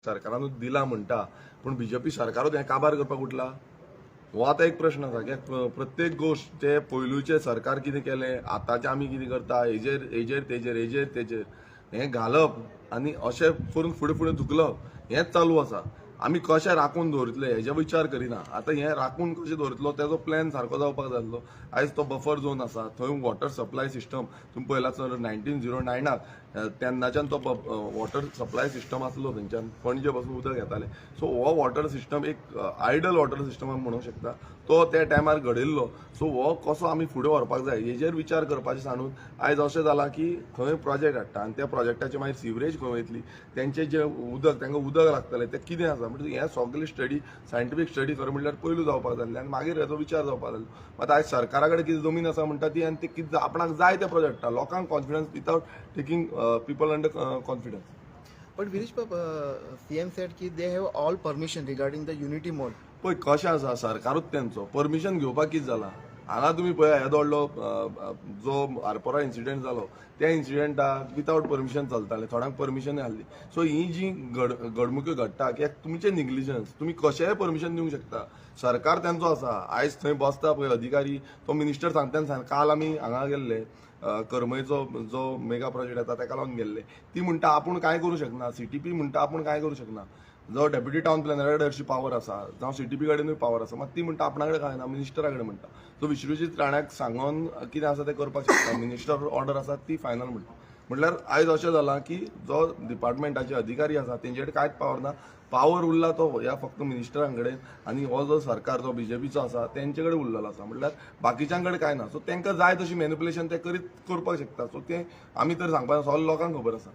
सरकारानूच दिला म्हणटा पूण बीजेपी सरकारूच हें काबार करपाक उठला हो आतां एक प्रश्न आसा कित्याक प्रत्येक गोश्ट ते पयलूचे सरकार कितें केलें आतांचे आमी कितें करता हेजेर तेजेर हें घालप आनी अशें करून फुडें फुडें धुकलप हेंच चालू आसा आमी कशें राखून दवरतले हेजे विचार करिना आतां हें राखून कशें दवरतलो तेजो प्लॅन सारको जावपाक जाय आसलो आयज तो बफर झोन आसा थंय वॉटर सप्लाय सिस्टम तुमी पळयला सर 1909 तेन्नाच्यान तो वॉटर सप्लाय सिस्टम आसलो थंयच्यान पणजे पासून उदक येतालें सो हो वॉटर सिस्टम एक आयडल वॉटर सिस्टम आमी म्हणूंक शकता तो त्या टायमार घडिल्लो सो हो कसो आमी फुडें व्हरपाक जाय हेजेर विचार करपाचें सांडून आयज अशें जालां की खंय प्रोजेक्ट हाडटा आनी त्या प्रोजेक्टाचे मागीर सिवरेज खंय वयतली तेंचें जें उदक तांकां उदक लागतलें तें कितें आसा म्हणजे हें सगळी स्टडी सायंटिफीक स्टडी खरें म्हणल्यार पयलू जावपाक जाय आनी मागीर हेजो विचार जावपाक जाय आतां आयज सरकारा कडेन कितें जमीन आसा म्हणटा ती आनी ते कितें आपणाक जाय त्या प्रोजेक्टा लोकांक confidence without taking people under confidence. But Girish Papa, CM said that they have all permission regarding the unity mode. पळय कशें आसा सरकारूच तेंचो परमिशन घेवपाक कितें जालां हांगा तुमी पळया येदो व्हडलो जो आरपोरा इन्सिडेंट जालो त्या इन्सिडेंटाक विथआउट परमिशन चलतालें थोड्यांक परमिशनूय आहली सो ही जी घडणुक्यो घडटा कित्याक तुमचें निग्लिजन्स तुमी कशेंय परमिशन दिवंक शकता सरकार तेंचो आसा आयज थंय बसता पळय अधिकारी तो मिनिस्टर सांगता काल आमी हांगा गेल्ले करमयचो जो मेगा प्रोजेक्ट येता ताका लागून गेल्ले ती म्हणटा आपूण कांय करूं शकना सीटीपी म्हणटा आपूण कांय करूं शकना जो डेप्युटी टावन प्लॅनरा कडेन अशी पावर आसा जावं सीटीपी कडेनूय पावर आसा मात ती म्हणटा आपणा कडेन कांय ना मिनिस्टरा कडेन म्हणटा सो विश्वजीत राण्याक सांगून कितें आसा तें करपाक शकता मिनिस्टर ऑर्डर आसा ती फायनल म्हणटा म्हटल्यार आयज अशें जालां की जो डिपार्टमेंटाचे अधिकारी आसा तेंचे कडेन कांयच पावर ना पावर उरला तो ह्या फक्त मिनिस्टरां कडेन आनी हो जो सरकार जो बीजेपीचो आसा तेंचे कडेन उरलेलो आसा म्हटल्यार बाकीच्यां कडेन कांय ना सो तांकां जाय तशी मॅनिप्युलेशन ते करपाक शकता सो तें आमी तर सांगपाक सगळ्या लोकांक खबर आसा.